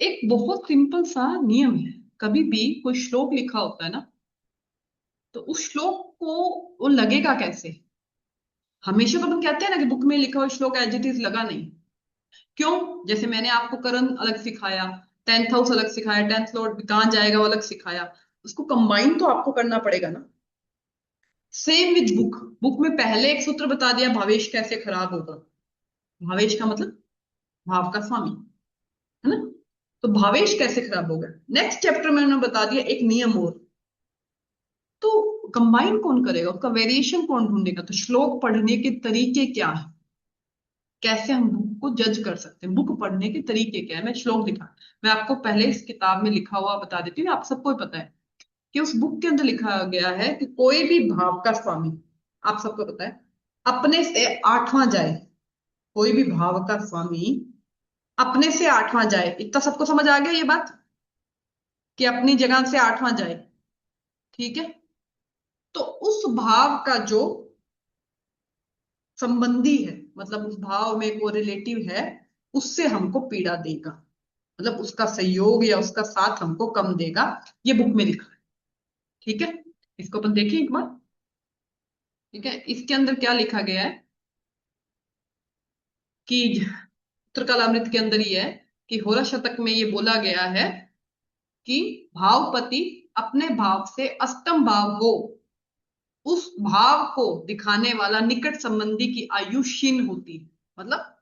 एक बहुत सिंपल सा नियम है। कभी भी कोई श्लोक लिखा होता है ना, तो उस श्लोक को वो लगेगा कैसे। हमेशा तो अपन कहते हैं ना कि बुक में लिखा हुआ श्लोक एज इट इज लगा नहीं। क्यों? जैसे मैंने आपको करण अलग सिखाया, टेंथ हाउस अलग सिखाया, टेंथ लॉर्ड कहाँ जाएगा वो अलग सिखाया। उसको कंबाइन तो आपको करना पड़ेगा ना। Same with book. बुक में पहले एक सूत्र बता दिया, भावेश कैसे खराब होगा। भावेश का मतलब भाव का स्वामी, है ना। तो भावेश कैसे खराब होगा, नेक्स्ट चैप्टर में उन्होंने बता दिया एक नियम और। तो कंबाइन कौन करेगा, उसका वेरिएशन कौन ढूंढेगा। तो श्लोक पढ़ने के तरीके क्या है, कैसे हम बुक को जज कर सकते हैं, बुक पढ़ने के तरीके क्या है। मैं श्लोक दिखा, मैं आपको पहले इस किताब में लिखा हुआ बता देती हूँ, आप सबको ही पता है कि उस बुक के अंदर लिखा गया है कि कोई भी भाव का स्वामी, आप सबको पता है, अपने से आठवां जाए। कोई भी भाव का स्वामी अपने से आठवां जाए, इतना सबको समझ आ गया ये बात, कि अपनी जगह से आठवां जाए। ठीक है। तो उस भाव का जो संबंधी है, मतलब उस भाव में को रिलेटिव है, उससे हमको पीड़ा देगा, मतलब उसका सहयोग या उसका साथ हमको कम देगा। ये बुक में लिखा है। ठीक है। इसको अपन देखें एक बार। ठीक है, इसके अंदर क्या लिखा गया है कि उत्तरकालामृत के अंदर ये है कि होरा शतक में ये बोला गया है कि भावपति अपने भाव से अष्टम भाव हो, उस भाव को दिखाने वाला निकट संबंधी की आयु क्षीण होती है। मतलब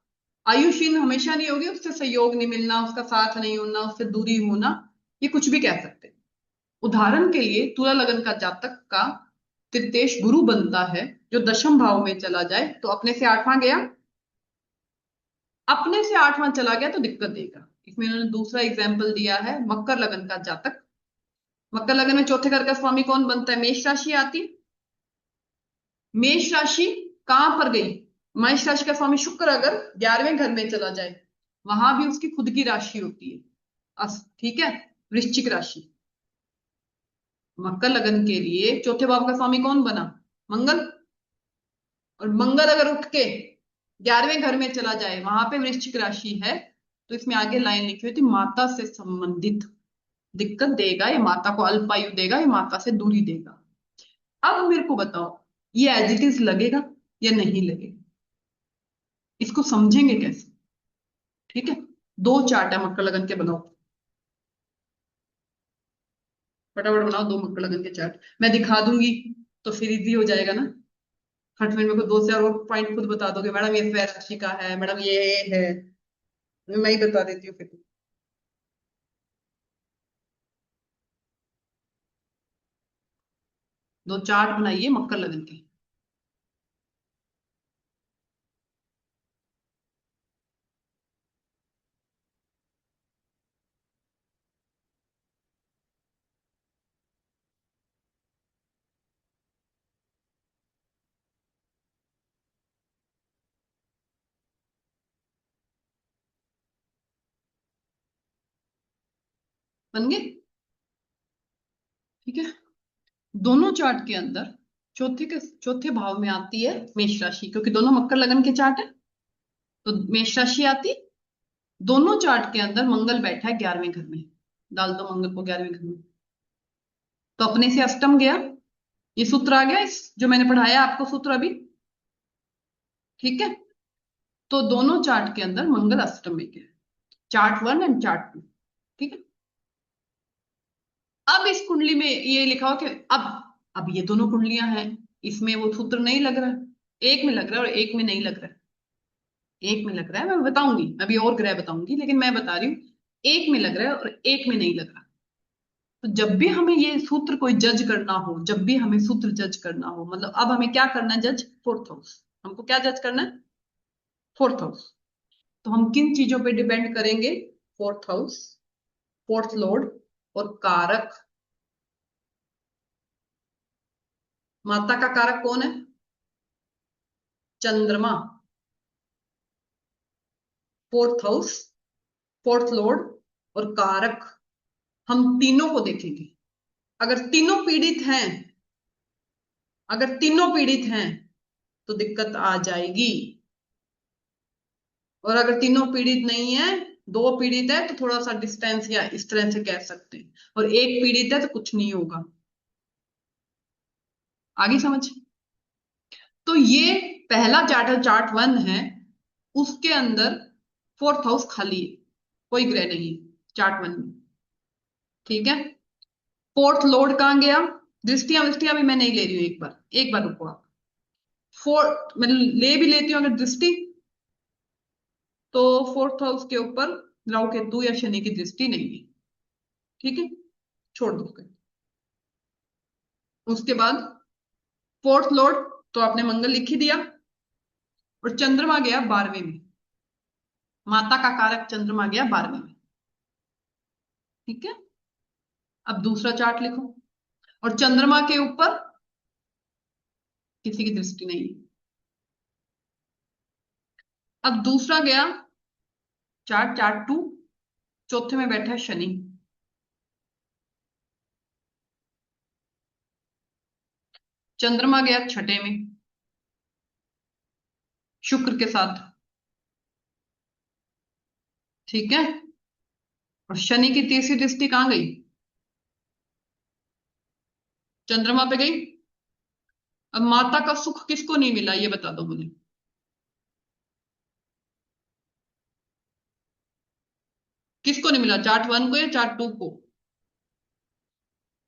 आयु क्षीण हमेशा नहीं होगी, उससे सहयोग नहीं मिलना, उसका साथ नहीं होना, उससे दूरी होना, ये कुछ भी कह सकते हैं। उदाहरण के लिए तुला लगन का जातक का तृतीयेश गुरु बनता है, जो दशम भाव में चला जाए तो अपने से आठवां गया, अपने से आठवां चला गया तो दिक्कत देगा। इसमें इन्होंने दूसरा एग्जाम्पल दिया है मकर लगन का जातक। मकर लगन में चौथे घर का स्वामी कौन बनता है, मेष राशि आती। मेष राशि कहां पर गई, मेष राशि का स्वामी शुक्र अगर 11वें घर में चला जाए, वहां भी उसकी खुद की राशि होती है। ठीक है। वृश्चिक राशि, मकर लगन के लिए चौथे भाव का स्वामी कौन बना, मंगल। और मंगल अगर उठ के 11वें घर में चला जाए, वहां पे वृश्चिक राशि है, तो इसमें आगे लाइन लिखी हुई थी माता से संबंधित दिक्कत देगा, या माता को अल्पायु देगा, या माता से दूरी देगा। अब मेरे को बताओ, ये एज इट इज लगेगा या नहीं लगेगा, इसको समझेंगे कैसे। ठीक है। दो चार्ट है मकर लगन के, बनाओ फटाफट बनाओ, दो मकर लगन के चार्ट मैं दिखा दूंगी, तो फिर इजी हो जाएगा ना। हट में मेरे को दो से और पॉइंट खुद बता दोगे, मैडम ये स्वय राशि का है, मैडम ये है, मैं ही बता देती हूँ फिर। दो चार्ट बनाइए मकर लगन के। बन गए। ठीक है। दोनों चार्ट के अंदर चौथे भाव में आती है मेष राशि, क्योंकि दोनों मकर लगन के चार्ट है, तो मेष राशि आती। दोनों चार्ट के अंदर मंगल बैठा है 11वें घर में, डाल दो मंगल को 11वें घर में, तो अपने से अष्टम गया। ये सूत्र आ गया इस जो मैंने पढ़ाया आपको सूत्र अभी। ठीक है। तो दोनों चार्ट के अंदर मंगल अष्टम में गया, chart one and chart two. ठीक है। अब इस कुंडली में ये लिखा हो कि अब ये दोनों कुंडलियां हैं, इसमें वो सूत्र नहीं लग रहा है, एक में लग रहा है और एक में नहीं लग रहा है। एक में लग रहा है, मैं बताऊंगी, मैं अभी और ग्रह बताऊंगी, लेकिन मैं बता रही हूँ एक में लग रहा है और एक में नहीं लग रहा। तो जब भी हमें ये सूत्र कोई जज करना हो, जब भी हमें सूत्र जज करना हो, मतलब अब हमें क्या करना है जज, फोर्थ हाउस। हमको क्या जज करना है, फोर्थ हाउस। तो हम किन चीजों पे डिपेंड करेंगे, फोर्थ हाउस, फोर्थ लॉर्ड और कारक। माता का कारक कौन है, चंद्रमा। फोर्थ हाउस, फोर्थ लॉर्ड और कारक, हम तीनों को देखेंगे। अगर तीनों पीड़ित हैं, अगर तीनों पीड़ित हैं तो दिक्कत आ जाएगी, और अगर तीनों पीड़ित नहीं है दो पीड़ित है तो थोड़ा सा डिस्टेंस या इस तरह से कह सकते हैं, और एक पीड़ित है तो कुछ नहीं होगा। आगे समझ। तो ये पहला चार्ट है, चार्ट 1 है, उसके अंदर फोर्थ हाउस खाली है, कोई ग्रह नहीं है चार्ट 1 में। ठीक है। फोर्थ लॉर्ड कहाँ गया? दृष्टियां विष्टियां भी मैं नहीं ले रही हूं, एक बार रुको आप। फोर्थ मैं ले भी लेती हूँ अगर दृष्टि, तो फोर्थ हाउस के ऊपर राहु केतु या शनि की दृष्टि नहीं है। ठीक है, छोड़ दो उसको। उसके बाद फोर्थ लॉर्ड तो आपने मंगल लिख ही दिया, और चंद्रमा गया 12वें में। माता का कारक चंद्रमा गया 12वें में। ठीक है। अब दूसरा चार्ट लिखो, और चंद्रमा के ऊपर किसी की दृष्टि नहीं है। अब दूसरा गया चार्ट, चार्ट 2, चौथे में बैठा है शनि। चंद्रमा गया छठे में शुक्र के साथ। ठीक है। और शनि की तीसरी दृष्टि कहाँ गई? चंद्रमा पे गई। अब माता का सुख किसको नहीं मिला, ये बता दो मुझे। किसको नहीं मिला, चार्ट 1 को या चार्ट 2 को?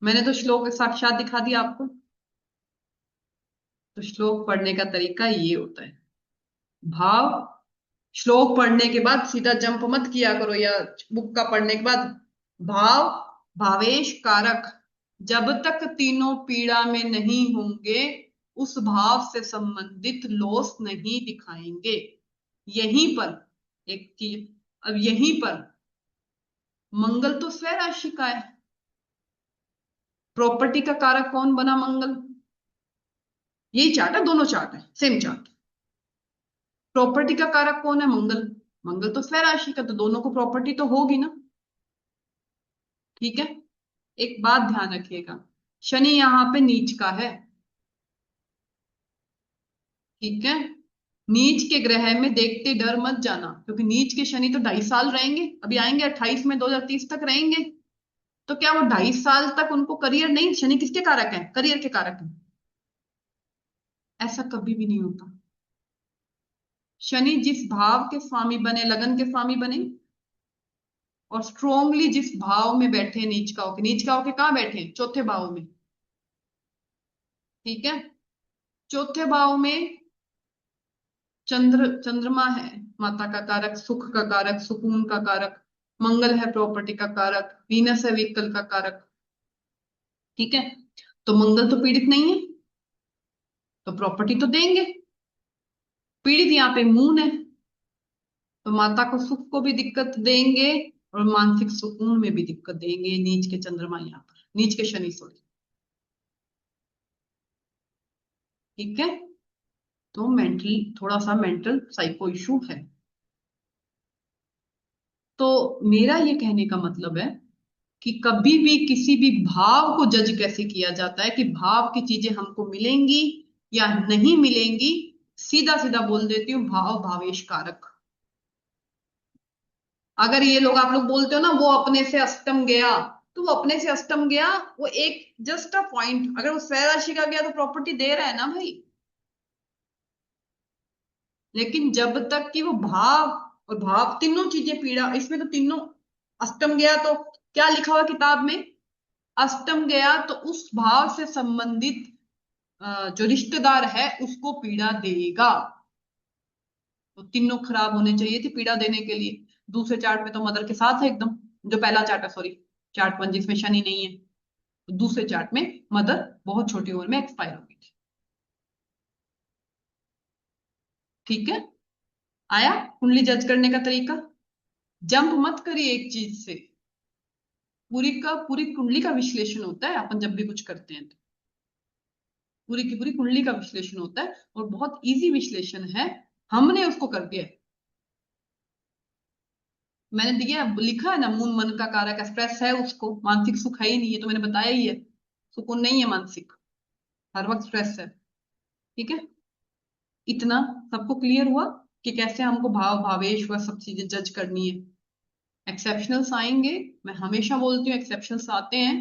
मैंने तो श्लोक साक्षात दिखा दिया आपको। तो श्लोक पढ़ने का तरीका ये होता है। भाव, श्लोक पढ़ने के बाद सीधा जंप मत किया करो, या बुक का पढ़ने के बाद। भाव, भावेश कारक, जब तक तीनों पीड़ा में नहीं होंगे उस भाव से संबंधित लोस नहीं दिखाएंगे। यहीं पर एक चीज, अब यहीं पर मंगल तो स्वयं राशि का है। प्रॉपर्टी का कारक कौन बना? मंगल। यही चार्ट है, दोनों चार्ट है सेम चार्ट। प्रॉपर्टी का कारक कौन है? मंगल। मंगल तो स्वयं राशि का, तो दोनों को प्रॉपर्टी तो होगी ना। ठीक है। एक बात ध्यान रखिएगा, शनि यहाँ पे नीच का है। ठीक है। नीच के ग्रह में देखते डर मत जाना, क्योंकि नीच के शनि तो 2.5 साल रहेंगे, अभी आएंगे 28 में, 2030 तक रहेंगे। तो क्या वो 2.5 साल तक उनको करियर नहीं? शनि किसके कारक है? करियर के कारक है। ऐसा कभी भी नहीं होता। शनि जिस भाव के स्वामी बने, लगन के स्वामी बने, और स्ट्रोंगली जिस भाव में बैठे, नीच का होके कहाँ बैठे? चौथे भाव में। ठीक है। चौथे भाव में चंद्रमा है, माता का कारक, सुख का कारक, सुकून का कारक। मंगल है प्रॉपर्टी का कारक, वीनस है व्हीकल का कारक। ठीक है। तो मंगल तो पीड़ित नहीं है, तो प्रॉपर्टी तो देंगे। पीड़ित यहाँ पे मून है, तो माता को सुख को भी दिक्कत देंगे, और मानसिक सुकून में भी दिक्कत देंगे, नीच के चंद्रमा यहाँ पर, नीच के शनि सॉरी। ठीक है। तो मेंटल, थोड़ा सा मेंटल साइको इशू है। तो मेरा ये कहने का मतलब है कि कभी भी किसी भी भाव को जज कैसे किया जाता है, कि भाव की चीजें हमको मिलेंगी या नहीं मिलेंगी। सीधा सीधा बोल देती हूँ, भाव भावेश कारक। अगर ये लोग, आप लोग बोलते हो ना वो अपने से अष्टम गया, तो वो अपने से अष्टम गया, वो एक जस्ट अ पॉइंट, अगर वो स्वय राशि का गया तो प्रॉपर्टी दे रहा है ना भाई। लेकिन जब तक कि वो भाव, और भाव तीनों चीजें पीड़ा, इसमें तो तीनों। अष्टम गया तो क्या लिखा हुआ किताब में? अष्टम गया तो उस भाव से संबंधित जो रिश्तेदार है उसको पीड़ा देगा। तो तीनों खराब होने चाहिए थे पीड़ा देने के लिए। दूसरे चार्ट में तो मदर के साथ है एकदम, जो पहला चार्ट है सॉरी, चार्ट 1 जिसमें शनि नहीं है। तो दूसरे चार्ट में मदर बहुत छोटी उम्र में एक्सपायर हो गई थी। ठीक है। आया कुंडली जज करने का तरीका। जंप मत करिए एक चीज से। पूरी कुंडली का विश्लेषण होता है अपन जब भी कुछ करते हैं तो। पूरी की पूरी कुंडली का विश्लेषण होता है, और बहुत इजी विश्लेषण है। हमने उसको कर दिया है। मैंने दिया, लिखा है ना, मून मन का कारक एक्सप्रेस है, उसको मानसिक सुख है ही नहीं है, तो मैंने बताया ही है। सुकून नहीं है मानसिक, हर वक्त स्ट्रेस है। ठीक है। इतना सबको क्लियर हुआ कि कैसे हमको भाव भावेश व सब चीजें जज करनी है। एक्सेप्शनल्स आएंगे, मैं हमेशा बोलती हूँ एक्सेप्शनल्स आते हैं,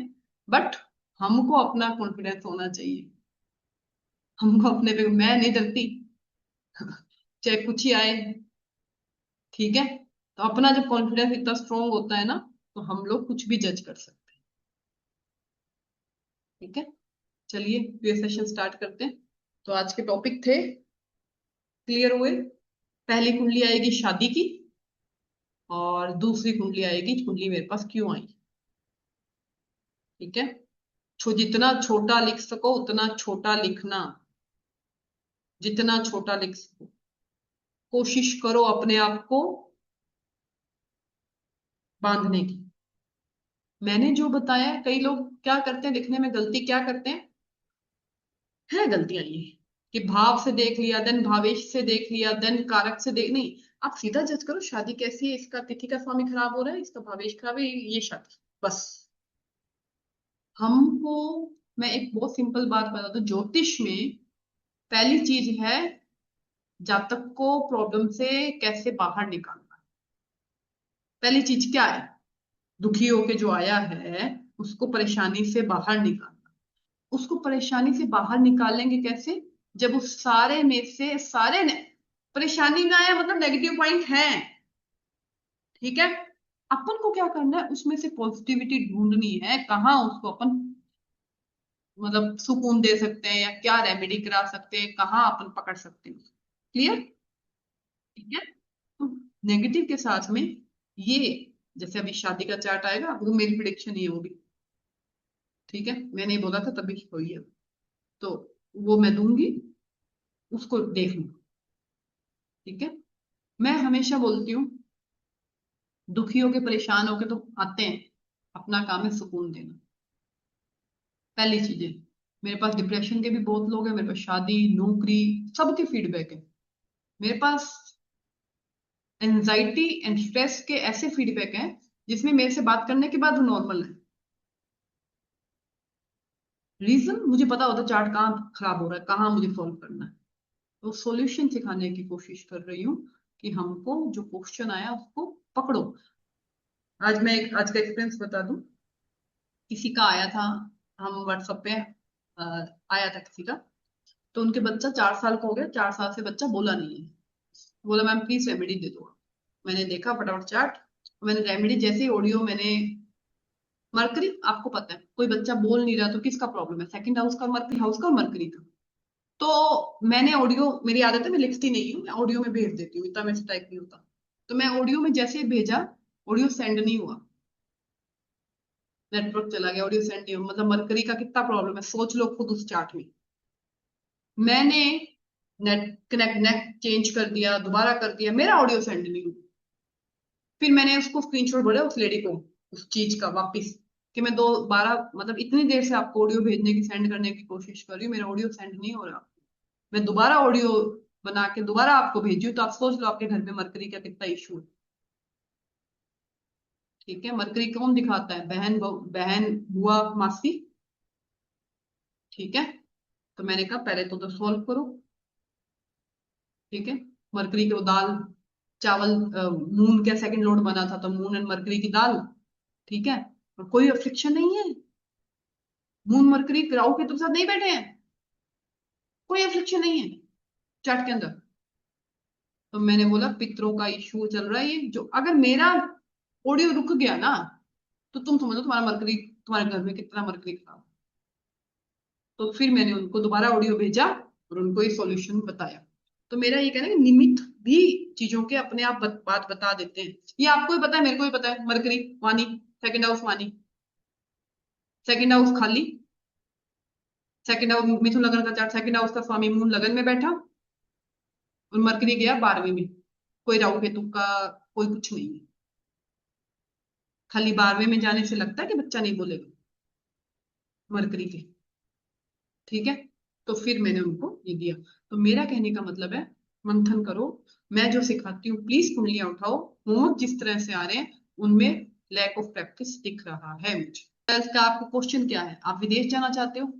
बट हमको अपना कॉन्फिडेंस होना चाहिए। हमको अपने पे, मैं नहीं डरती चाहे कुछ ही आए, ठीक है। तो अपना जब कॉन्फिडेंस इतना स्ट्रोंग होता है ना, तो हम लोग कुछ भी जज कर सकते हैं, ठीक है। चलिए ये सेशन स्टार्ट करते हैं। तो आज के टॉपिक थे, क्लियर हुए? पहली कुंडली आएगी शादी की, और दूसरी कुंडली आएगी कुंडली मेरे पास क्यों आई, ठीक है। जितना छोटा लिख सको उतना छोटा लिखना, जितना छोटा लिख सको, कोशिश करो अपने आप को बांधने की। मैंने जो बताया, कई लोग क्या करते हैं लिखने में, गलती क्या करते हैं, है गलतियां ये, कि भाव से देख लिया, देन भावेश से देख लिया, देन कारक से देख, नहीं, आप सीधा जज करो शादी कैसी है, इसका तिथि का स्वामी खराब हो रहा है, इसका भावेश खराब है, ये शादी, बस। हमको, मैं एक बहुत सिंपल बात बता दूं, ज्योतिष में पहली चीज है जातक को प्रॉब्लम से कैसे बाहर निकालना। पहली चीज क्या है, दुखी होके जो आया है उसको परेशानी से बाहर निकालना। उसको परेशानी से बाहर निकालेंगे कैसे, जब उस सारे में से सारे ने परेशानी में आया, मतलब नेगेटिव पॉइंट है, ठीक है। अपन को क्या करना है, उसमें से पॉजिटिविटी ढूंढनी है, कहाँ उसको अपन मतलब सुकून दे सकते हैं, या क्या रेमेडी करा सकते हैं, कहाँ अपन पकड़ सकते हैं, क्लियर, ठीक है। तो नेगेटिव के साथ में ये, जैसे अभी शादी का चार्ट आएगा, वो मेरी प्रिडिक्शन ही है वो भी, ठीक है, मैंने बोला था तभी हुई है। तो वो मैं दूंगी, उसको देख लो, ठीक है। मैं हमेशा बोलती हूँ, दुखी होके परेशान होके तो आते हैं, अपना काम है सुकून देना, पहली चीज है। मेरे पास डिप्रेशन के भी बहुत लोग हैं, मेरे पास शादी, नौकरी, सबके फीडबैक है मेरे पास। एंजाइटी एंड स्ट्रेस के ऐसे फीडबैक हैं जिसमें मेरे से बात करने के बाद नॉर्मल है। रीजन मुझे पता होता है, चार्ट कहाँ खराब हो रहा है, कहाँ मुझे सॉल्व करना है, तो सॉल्यूशन सिखाने की कोशिश कर रही हूँ, कि हमको जो क्वेश्चन आया उसको पकड़ो। आज मैं एक आज का एक्सपीरियंस बता दूं, किसी का आया था, हम व्हाट्सएप पे आया था किसी का, तो उनके बच्चा 4 साल का हो गया, 4 साल से बच्चा बोला नहीं है। बोला मैम प्लीज रेमेडी दे दो। मैंने देखा फटाफट चार्ट, मैंने रेमेडी जैसे ऑडियो मैंने, मरकरी आपको पता है, कोई बच्चा बोल नहीं रहा तो किसका प्रॉब्लम है, सेकंड हाउस का, मरकरी हाउस का, मरकरी था। तो मैंने ऑडियो, मेरी आदत है मैं लिखती नहीं हूँ, मैं ऑडियो में भेज देती हूँ, इतना मेरे से टाइप नहीं होता। तो मैं ऑडियो में जैसे ही भेजा, ऑडियो सेंड नहीं हुआ, नेटवर्क चला गया, ऑडियो सेंड नहीं हुआ, मतलब मरकरी का कितना प्रॉब्लम है, सोच लो खुद उस चार्ट में। मैंने नेट कनेक्ट, नेट चेंज कर दिया, दोबारा कर दिया, मेरा ऑडियो सेंड नहीं हुआ। फिर मैंने उसको स्क्रीनशॉट बोला उस लेडी को, उस चीज का वापिस, कि मैं दो बारह, मतलब इतनी देर से आपको ऑडियो भेजने की, सेंड करने की कोशिश कर रही हूँ, मेरा ऑडियो सेंड नहीं हो रहा, मैं दोबारा ऑडियो बना के दोबारा आपको भेजी हूँ, तो आप सोच लो आपके घर में मरकरी का कितना इशू है, ठीक है। मरकरी कौन दिखाता है, बहन, बहन, बुआ, मासी, ठीक है। तो मैंने कहा पहले तो सॉल्व करो, ठीक है। मरकरी के वो दाल चावल, मून का सेकंड लॉर्ड बना था, तो मून एंड मरकरी की दाल, ठीक है। और कोई अफ्लिक्शन नहीं है, मून मरकरी राहु केतु के साथ नहीं बैठे हैं, कोई अफ्लिक्शन नहीं है चार्ट के अंदर। तो मैंने बोला पितरों का इशू चल रहा है, ये जो अगर मेरा ऑडियो रुक गया ना, तो तुम समझो तुम्हारा मरकरी, तुम्हारे घर में कितना मरकरी खराब। तो फिर मैंने उनको दोबारा ऑडियो भेजा और उनको ये सॉल्यूशन बताया। तो मेरा ये कहना है कि निमित्त भी चीजों के अपने आप बात बता देते हैं। ये आपको भी पता है, मेरे को भी पता है, मरकरी वाणी, सेकंड हाउस वाणी, सेकंड हाउस खाली, सेकंड हाउस मिथुन लगन का चार्ट, सेकंड हाउस का स्वामी मून लगन में बैठा, और मरकरी गया 12वीं में, कोई राहु केतु का कोई कुछ नहीं है, खाली 12वीं में जाने से लगता है कि बच्चा नहीं बोलेगा, मरकरी के, ठीक है। तो फिर मैंने उनको ये दिया। तो मेरा कहने का मतलब है, मंथन करो, मैं जो सिखाती हूँ प्लीज कुंडलियां उठाओ, होमवर्क जिस तरह से आ रहे हैं उनमें लैक ऑफ प्रैक्टिस दिख रहा है मुझे। 12th का आपको क्वेश्चन क्या है, आप विदेश जाना चाहते हो,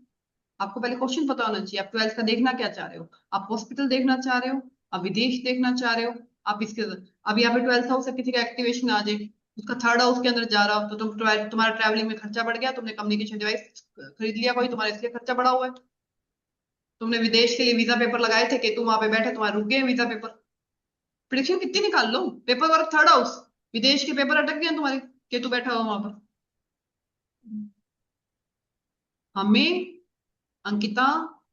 आपको पहले क्वेश्चन पता होना चाहिए, आप 12th का देखना क्या चाह रहे हो, आप हॉस्पिटल देखना चाह रहे हो, आप विदेश देखना चाह रहे हो, आप इसके, अब यहाँ पे 12th हाउस से किसी का एक्टिवेशन आ जाए, उसका थर्ड हाउस के अंदर जा रहा हो तो तुम्हारा ट्रैवलिंग में खर्चा बढ़ गया, तुमने कम्युनिकेशन डिवाइस खरीद लिया कोई, तुम्हारा इसलिए खर्चा बढ़ा हुआ है। तुमने विदेश के लिए वीजा पेपर लगाए थे कि तुम वहां पे बैठे, तुम्हारे रुक गए वीजा पेपर। प्रिडिक्शन कितनी निकाल लो, पेपर वर्क थर्ड हाउस, विदेश के पेपर अटक गए तुम्हारे कि तू बैठा हो वहां पर। हमें, अंकिता,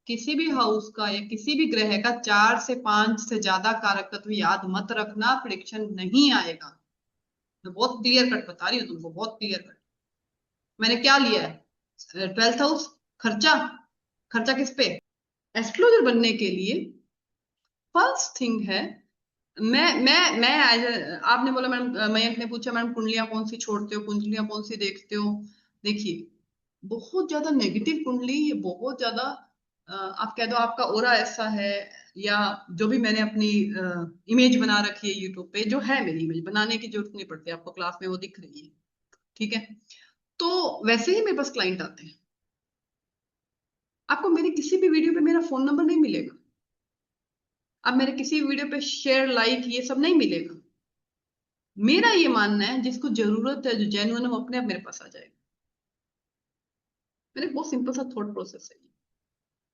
किसी भी हाउस का या किसी भी ग्रह का 4 से 5 से ज्यादा कारक तत्व याद मत रखना, प्रिडिक्शन नहीं आएगा। मैं बहुत क्लियर कट बता रही हूँ तुमको, बहुत क्लियर कट। मैंने क्या लिया है, 12th हाउस, खर्चा। खर्चा किस पे? एस्ट्रोलॉजर बनने के लिए फर्स्ट थिंग है, मैं आपने बोला मैडम, मयंक ने पूछा मैडम कुंडलियां कौन सी छोड़ते हो, कुंडलियां कौन सी देखते हो। देखिए, बहुत ज्यादा नेगेटिव कुंडली, ये बहुत ज्यादा आप कह दो आपका ओरा ऐसा है, या जो भी मैंने अपनी इमेज बना रखी है यूट्यूब पे, जो है मेरी इमेज बनाने की जरूरत नहीं पड़ती, आपको क्लास में वो दिख रही है, ठीक है। तो वैसे ही मेरे पास क्लाइंट आते हैं। आपको मेरी किसी भी वीडियो पे मेरा फोन नंबर नहीं मिलेगा, अब मेरे किसी वीडियो पे शेयर लाइक ये सब नहीं मिलेगा। मेरा ये मानना है जिसको जरूरत है, जो जेन्युइन है, वो अपने आप मेरे पास आ जाएगा। मेरे बहुत सिंपल सा थॉट प्रोसेस है ये,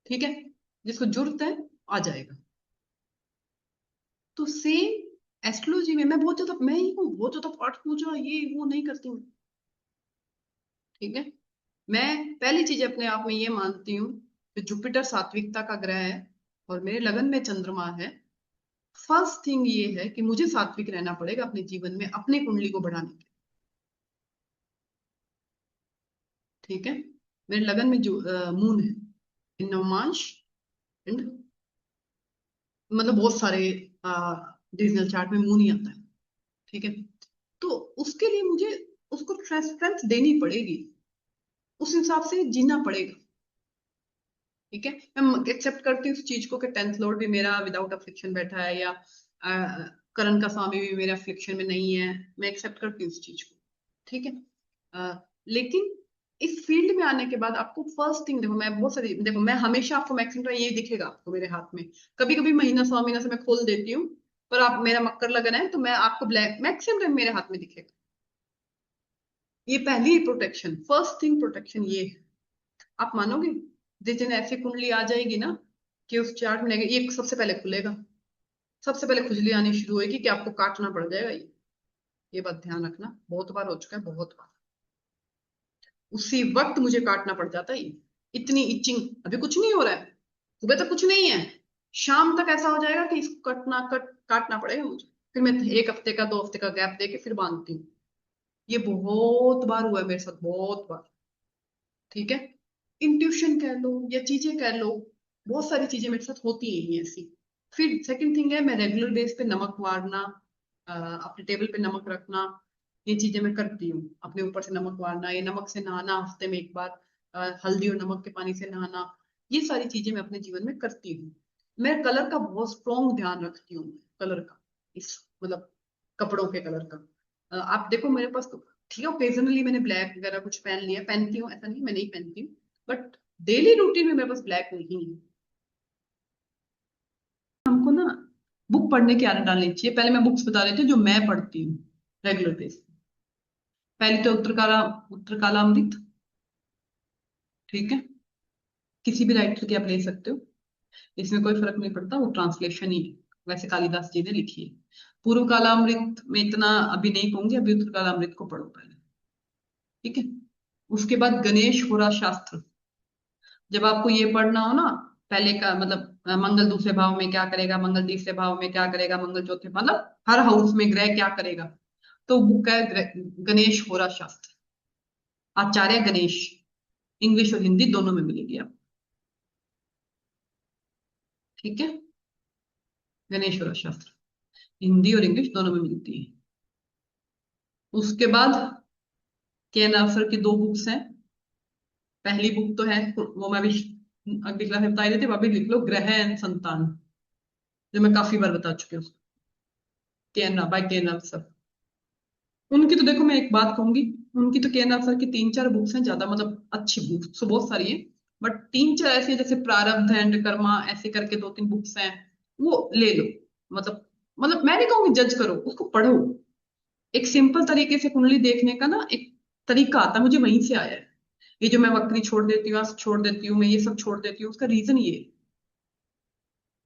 ठीक है। जिसको जरूरत है आ जाएगा। तो सेम एस्ट्रोलॉजी में मैं बहुत ज्यादा, मैं ही हूँ बहुत ज्यादा पाठ पूजा ये वो नहीं करती हूँ, ठीक है। मैं पहली चीज अपने आप में ये मानती हूँ कि जुपिटर सात्विकता का ग्रह है और मेरे लगन में चंद्रमा है। फर्स्ट थिंग ये है कि मुझे सात्विक रहना पड़ेगा अपने जीवन में, अपने कुंडली को बढ़ाने के लिए, ठीक है। मेरे लगन में जो मून है, इन नवमांश, एंड मतलब बहुत सारे डिविजनल चार्ट में मून ही आता है, ठीक है। तो उसके लिए मुझे उसको स्ट्रेंथ देनी पड़ेगी, उस हिसाब से जीना पड़ेगा, ठीक है। मैं एक्सेप्ट करती हूँ उस चीज को कि 10th लॉर्ड भी मेरा विदाउट अफ्लिक्शन बैठा है, या करण का स्वामी भी मेरे अफ्लिक्शन में नहीं है, मैं एक्सेप्ट करती हूँ उस चीज को, ठीक है। लेकिन इस फील्ड में आने के बाद आपको फर्स्ट थिंग, देखो मैं बहुत सारी, देखो मैं हमेशा आपको मैक्सिमम ये दिखेगा आपको मेरे हाथ में, कभी कभी महीना स्वामीना से मैं खोल देती हूँ, पर आप मेरा मकर लगन है तो मैं आपको ब्लैक मैक्सिमम टाइम मेरे हाथ में दिखेगा। ये पहली ही प्रोटेक्शन, फर्स्ट थिंग प्रोटेक्शन ये है। आप मानोगे, जिस दिन ऐसी कुंडली आ जाएगी ना कि उस चार्ट में ये सबसे पहले खुलेगा, सबसे पहले खुजली आनी शुरू होगी कि आपको काटना पड़ जाएगा ये बात ध्यान रखना, बहुत बार हो चुका है, बहुत बार। उसी वक्त मुझे काटना पड़ जाता है, इतनी इचिंग, अभी कुछ नहीं हो रहा है, सुबह तक कुछ नहीं है, शाम तक ऐसा हो जाएगा कि इसको काटना पड़ेगा मुझे। फिर मैं 1 हफ्ते का 2 हफ्ते का गैप देके फिर बांधती हूँ। ये बहुत बार हुआ है मेरे साथ, बहुत बार, ठीक है। इंट्यूशन कह लो या चीजें कह लो, बहुत सारी चीजें मेरे साथ होती हैं ऐसी। फिर सेकंड थिंग है, मैं रेगुलर बेस पे नमक वारना, अपने टेबल पे नमक रखना, ये चीजें मैं करती हूँ। अपने ऊपर से नमक वारना, ये नमक से नहाना हफ्ते में एक बार, हल्दी और नमक के पानी से नहाना, ये सारी चीजें मैं अपने जीवन में करती हूँ। मैं कलर का बहुत स्ट्रॉन्ग ध्यान रखती हूँ, कलर का, इस मतलब कपड़ों के कलर का। आप देखो मेरे पास तो, ठीक है, ओकेजनली मैंने ब्लैक वगैरह कुछ पहन लिया, पहनती हूँ, ऐसा नहीं मैं नहीं पहनती हूँ, बट डेली रूटीन में मेरे पास ब्लैक नहीं है। हमको ना बुक पढ़ने की आदत डालनी चाहिए। पहले मैं बुक्स बता रही थी जो मैं पढ़ती हूँ रेगुलर बेस। पहली तो उत्तर कालामृत, ठीक है, किसी भी राइटर की आप ले सकते हो, इसमें कोई फर्क नहीं पड़ता, वो ट्रांसलेशन ही है, वैसे कालिदास जी ने लिखी है। पूर्व कालामृत में इतना अभी नहीं कहूंगी, अभी उत्तर कालामृत को पढ़ो पहले, ठीक है। उसके बाद गणेश होरा शास्त्र, जब आपको ये पढ़ना हो ना, पहले का मतलब मंगल दूसरे भाव में क्या करेगा, मंगल तीसरे भाव में क्या करेगा, मंगल चौथे, मतलब हर हाउस में ग्रह क्या करेगा, तो बुक है गणेश होरा शास्त्र, आचार्य गणेश, इंग्लिश और हिंदी दोनों में मिलेगी आप, ठीक है। गणेश होरा शास्त्र हिंदी और इंग्लिश दोनों में मिलती है। उसके बाद के एन अवसर की 2 बुक्स हैं। पहली बुक तो है, वो मैं भी अगली क्लास में बता रही थी, वो भी लिख लो, ग्रह एंड संतान, जो मैं काफी बार बता चुकी हूँ, के एन बाय के एन अवसर। उनकी तो देखो मैं एक बात कहूंगी, उनकी तो के एन अवसर की 3-4 बुक्स हैं, ज्यादा मतलब अच्छी बुक्स तो बहुत सारी है, बट 3-4 ऐसी है, जैसे प्रारब्ध एंड कर्मा ऐसे करके 2-3 बुक्स हैं, वो ले लो। मतलब मैं नहीं कहूंगी जज करो, उसको पढ़ो, एक सिंपल तरीके से कुंडली देखने का ना एक तरीका आता है, मुझे वहीं से आया है। ये जो मैं वक्री छोड़ देती हूँ, छोड़ देती हूँ, मैं ये सब छोड़ देती हूँ, उसका रीजन ये है।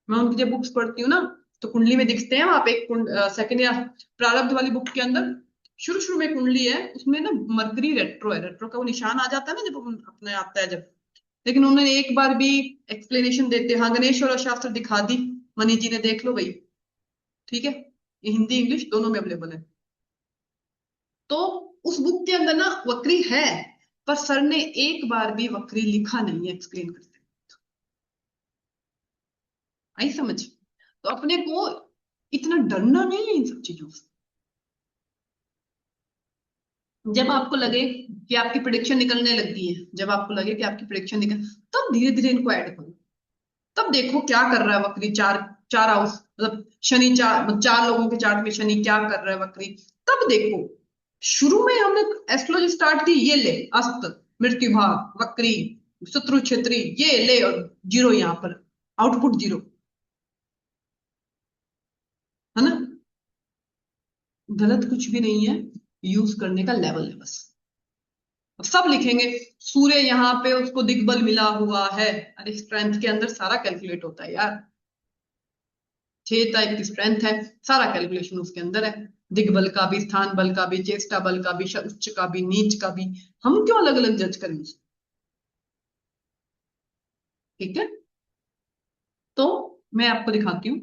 मैं उनकी जब बुक्स पढ़ती हूँ ना, तो कुंडली में दिखते हैं वहां पे एक सेकंड या प्रारब्ध वाली बुक के अंदर शुरू शुरू में कुंडली है, उसमें ना मरकरी रेट्रो है, रेट्रो का वो निशान आ जाता है ना जब अपने आता है जब। लेकिन उन्होंने एक बार भी एक्सप्लेनेशन देते, हाँ गणेश और शास्त्र दिखा दी, मनी जी ने देख लो भाई, ठीक है, ये हिंदी इंग्लिश दोनों में अवेलेबल है। तो उस बुक के अंदर ना वक्री है, पर सर ने एक बार भी वक्री लिखा नहीं है एक्सप्लेन करते। आई समझ? तो अपने को इतना डरना नहीं है इन सब चीजों से। जब आपको लगे कि आपकी प्रिडिक्शन निकलने लगती है, जब आपको लगे कि आपकी प्रिडिक्शन निकल, तब धीरे धीरे इनको ऐड करो। तब देखो क्या कर रहा है वक्री, चार चार हाउस मतलब शनि, चार मतलब चार लोगों के चार्ट में शनि क्या कर रहा है वक्री, तब देखो। शुरू में हमने एस्ट्रोलॉजी स्टार्ट की, ये ले अस्त, मृत्यु भाव, वक्री, शत्रु क्षेत्री, ये ले और जीरो यहाँ पर, आउटपुट जीरो, है ना? गलत कुछ भी नहीं है, यूज करने का लेवल है बस। अब सब लिखेंगे सूर्य यहाँ पे उसको दिग्बल मिला हुआ है, अरे स्ट्रेंथ के अंदर सारा कैलकुलेट होता है यार, 6 टाइप की स्ट्रेंथ है, सारा कैलकुलेशन उसके अंदर है। दिग्बल का भी, स्थान बल का भी, चेष्टा बल का भी, उच्च का भी, नीच का भी। हम क्यों अलग अलग जज करें उसको? ठीक है, तो मैं आपको दिखाती हूँ